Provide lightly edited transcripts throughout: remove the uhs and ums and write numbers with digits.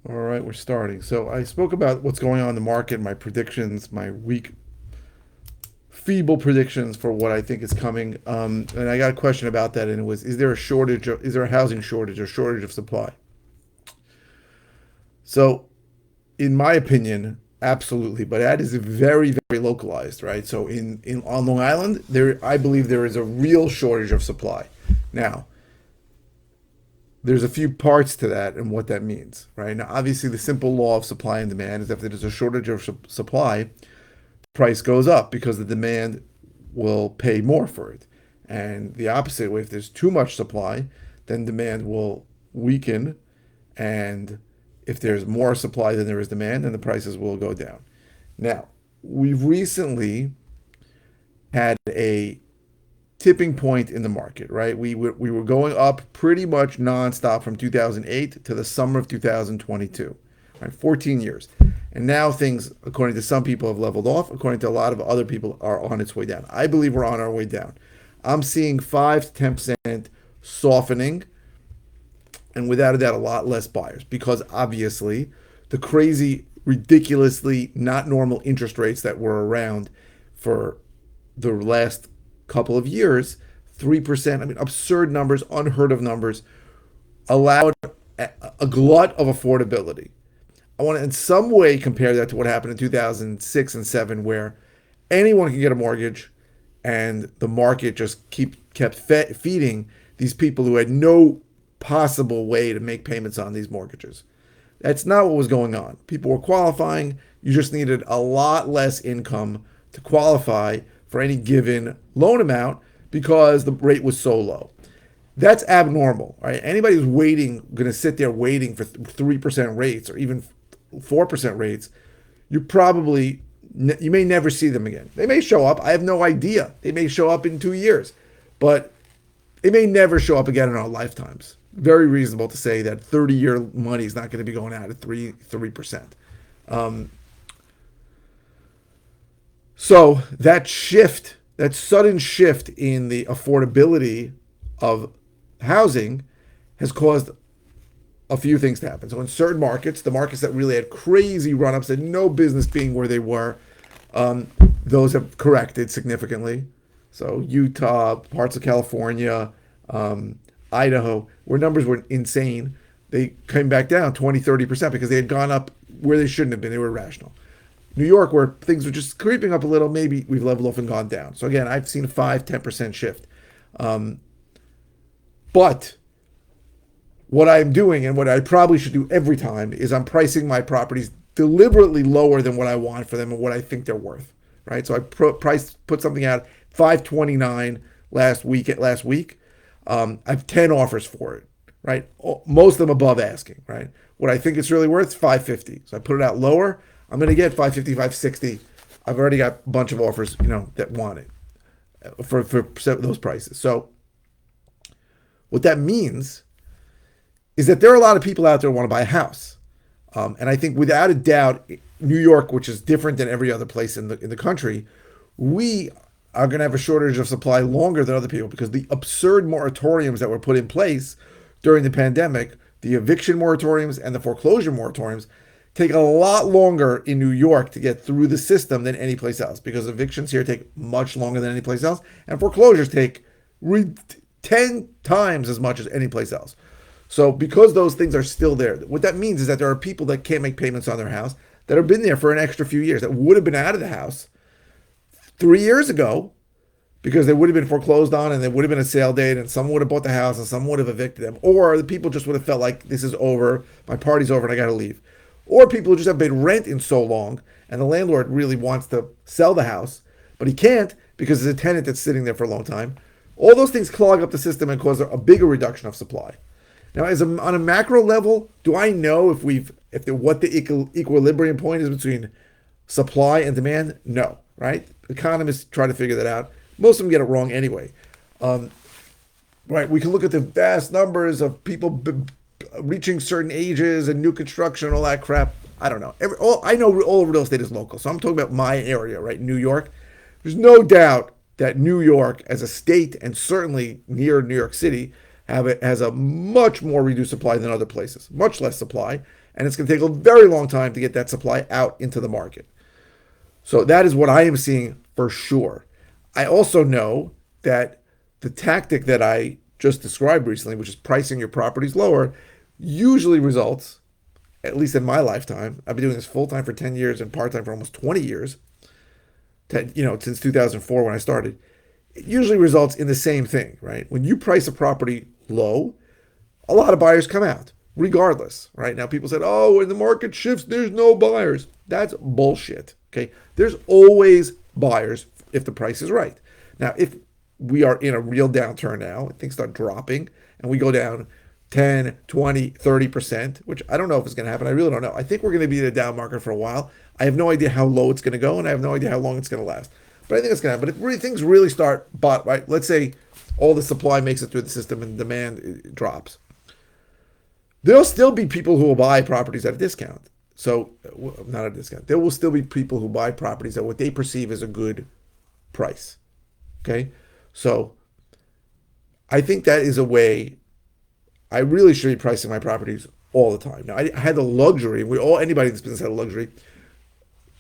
All right, we're starting. So I spoke about what's going on in the market, my predictions, my weak, feeble predictions for what I think is coming. And I got a question about that, and it was: Is there a shortage? Is there a housing shortage or shortage of supply? So, in my opinion, absolutely, but that is very, very localized, right? So in on Long Island, there I believe there is a real shortage of supply. Now, there's a few parts to that and what that means, right? Now, obviously, the simple law of supply and demand is if there's a shortage of supply, price goes up because the demand will pay more for it. And the opposite way, if there's too much supply, then demand will weaken. And if there's more supply than there is demand, then the prices will go down. Now, we've recently had a tipping point in the market, right? We were going up pretty much nonstop from 2008 to the summer of 2022, right? 14 years. And now things, according to some people, have leveled off. According to a lot of other people, are on its way down. I believe we're on our way down. I'm seeing 5 to 10% softening, and without a doubt, a lot less buyers because obviously the crazy, ridiculously not normal interest rates that were around for the last couple of years, 3%, I mean, absurd numbers, unheard of numbers, allowed a glut of affordability. I want to in some way compare that to what happened in 2006 and 7, where anyone can get a mortgage and the market just kept feeding these people who had no possible way to make payments on these mortgages. That's not what was going on. People were qualifying. You just needed a lot less income to qualify for any given loan amount because the rate was so low. That's abnormal, right? Anybody who's going to sit there waiting for 3% rates or even 4% rates, you may never see them again. They may show up. I have no idea. They may show up in 2 years, but they may never show up again in our lifetimes. Very reasonable to say that 30-year money is not going to be going out at 3%. So that shift, that sudden shift in the affordability of housing has caused a few things to happen. So in certain markets, the markets that really had crazy run-ups and no business being where they were, those have corrected significantly. So Utah, parts of California, Idaho, where numbers were insane, they came back down 20, 30% because they had gone up where they shouldn't have been. They were irrational. New York, where things were just creeping up a little, maybe we've leveled off and gone down. So again, I've seen a 5, 10% shift. But what I'm doing and what I probably should do every time is I'm pricing my properties deliberately lower than what I want for them and what I think they're worth, right? So I put something out 529 last week. I have 10 offers for it, right? Most of them above asking, right? What I think it's really worth is 550. So I put it out lower. I'm going to get 550, 560. I've already got a bunch of offers, that want it for those prices. So what that means is that there are a lot of people out there who want to buy a house. And I think without a doubt, New York, which is different than every other place in the country, we are going to have a shortage of supply longer than other people because the absurd moratoriums that were put in place during the pandemic, the eviction moratoriums and the foreclosure moratoriums, take a lot longer in New York to get through the system than any place else because evictions here take much longer than any place else, and foreclosures take 10 times as much as any place else. So because those things are still there, what that means is that there are people that can't make payments on their house that have been there for an extra few years that would have been out of the house 3 years ago because they would have been foreclosed on and there would have been a sale date and someone would have bought the house and someone would have evicted them. Or the people just would have felt like this is over, my party's over and I got to leave. Or people who just have been renting so long and the landlord really wants to sell the house, but he can't because there's a tenant that's sitting there for a long time. All those things clog up the system and cause a bigger reduction of supply. Now, on a macro level, do I know what the equilibrium point is between supply and demand? No, right? Economists try to figure that out. Most of them get it wrong anyway. Right? We can look at the vast numbers of people reaching certain ages and new construction and all that crap. I don't know. I know all real estate is local, so I'm talking about my area, right? New York. There's no doubt that New York, as a state and certainly near New York City, has a much more reduced supply than other places, much less supply, and it's going to take a very long time to get that supply out into the market. So that is what I am seeing for sure. I also know that the tactic that I just described recently, which is pricing your properties lower, usually results, at least in my lifetime, I've been doing this full time for 10 years and part time for almost 20 years, since 2004 when I started. It usually results in the same thing, right? When you price a property low, a lot of buyers come out, regardless, right? Now people said, oh, when the market shifts, there's no buyers. That's bullshit, okay? There's always buyers if the price is right. Now, if we are in a real downturn now, and things start dropping, and we go down 10, 20, 30%, which I don't know if it's going to happen. I really don't know. I think we're going to be in a down market for a while. I have no idea how low it's going to go, and I have no idea how long it's going to last. But I think it's going to happen. But if really, things really start, right? Let's say all the supply makes it through the system and demand drops. There'll still be people who will buy properties at a discount. So, not a discount. There will still be people who buy properties at what they perceive as a good price. Okay? So, I think that is a way I really should be pricing my properties all the time. Now, I had the luxury, anybody in this business had a luxury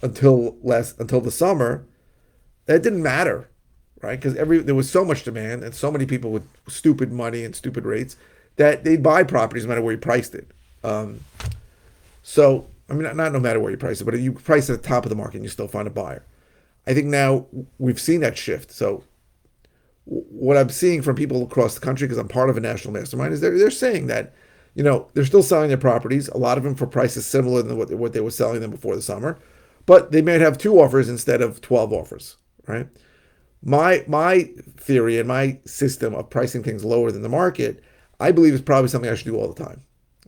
until the summer. That didn't matter, right? Because there was so much demand and so many people with stupid money and stupid rates that they'd buy properties no matter where you priced it. So, I mean, not no matter where you price it, but if you price at the top of the market and you still find a buyer. I think now we've seen that shift. So what I'm seeing from people across the country, because I'm part of a national mastermind, is they're saying that, they're still selling their properties, a lot of them for prices similar than what they were selling them before the summer, but they might have 2 offers instead of 12 offers, right? My theory and my system of pricing things lower than the market, I believe is probably something I should do all the time,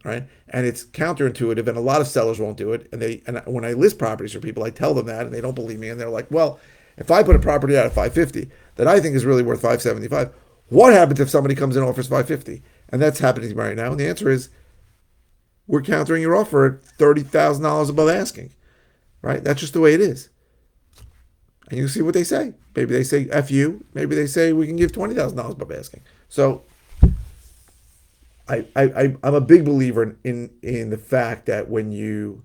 right? And it's counterintuitive, and a lot of sellers won't do it. And when I list properties for people, I tell them that, and they don't believe me, and they're like, well, if I put a property out at 550 that I think is really worth 575, what happens if somebody comes in and offers 550? And that's happening right now. And the answer is, we're countering your offer at $30,000 above asking, right? That's just the way it is. And you see what they say. Maybe they say F you. Maybe they say we can give $20,000 above asking. So I'm a big believer in the fact that when you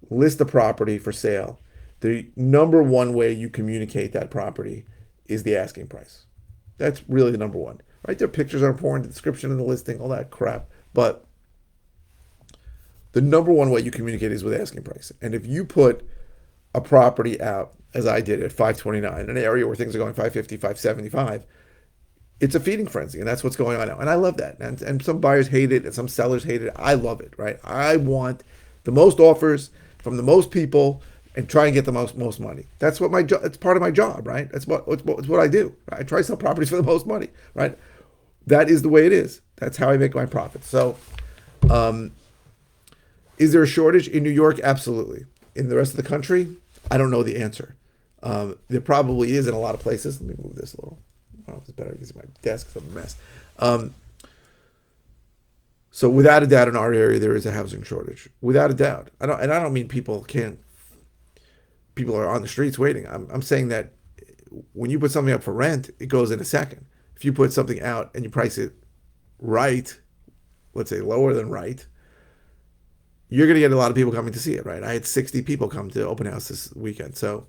list a property for sale, the number one way you communicate that property is the asking price. That's really the number one, right? Their pictures are important, the description and the listing, all that crap. But the number one way you communicate is with asking price. And if you put a property out, as I did at 529, in an area where things are going 550, 575, it's a feeding frenzy, and that's what's going on now. And I love that. And some buyers hate it, and some sellers hate it. I love it, right? I want the most offers from the most people and try and get the most money. That's what it's part of my job, right? It's what I do. I try to sell properties for the most money, right? That is the way it is. That's how I make my profits. So, is there a shortage in New York? Absolutely. In the rest of the country, I don't know the answer. There probably is in a lot of places. Let me move this a little. I don't know if it's better because my desk is a mess. So without a doubt, in our area, there is a housing shortage. Without a doubt. I don't mean people are on the streets waiting. I'm saying that when you put something up for rent, it goes in a second. If you put something out and you price it right, let's say lower than right, you're going to get a lot of people coming to see it, right? I had 60 people come to open house this weekend. So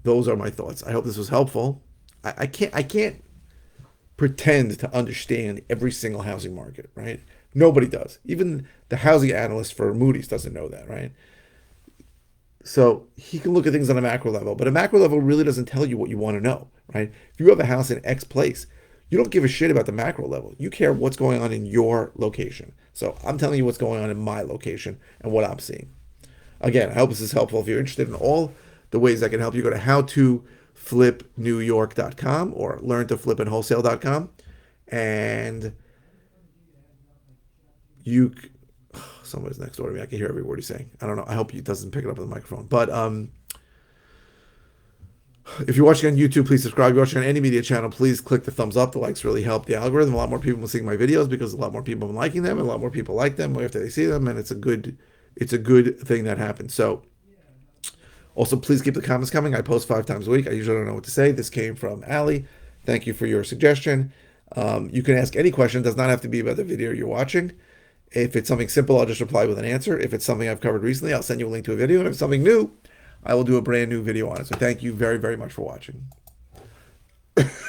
those are my thoughts. I hope this was helpful. I can't pretend to understand every single housing market, right? Nobody does. Even the housing analyst for Moody's doesn't know that, right? So he can look at things on a macro level, but a macro level really doesn't tell you what you want to know, right? If you have a house in X place, you don't give a shit about the macro level. You care what's going on in your location. So I'm telling you what's going on in my location and what I'm seeing. Again, I hope this is helpful. If you're interested in all the ways I can help you, go to howtoflipnewyork.com or learntoflipandwholesale.com, and you. Somebody's next door to me. I can hear every word he's saying. I don't know. I hope he doesn't pick it up on the microphone. But if you're watching on YouTube, please subscribe. If you're watching on any media channel, please click the thumbs up. The likes really help the algorithm. A lot more people are seeing my videos because a lot more people are liking them, and a lot more people like them after they see them, and it's a good thing that happens. So also, please keep the comments coming. I post 5 times a week. I usually don't know what to say. This came from Allie. Thank you for your suggestion. You can ask any question. It does not have to be about the video you're watching. If it's something simple, I'll just reply with an answer. If it's something I've covered recently, I'll send you a link to a video. And if it's something new, I will do a brand new video on it. So thank you very, very much for watching.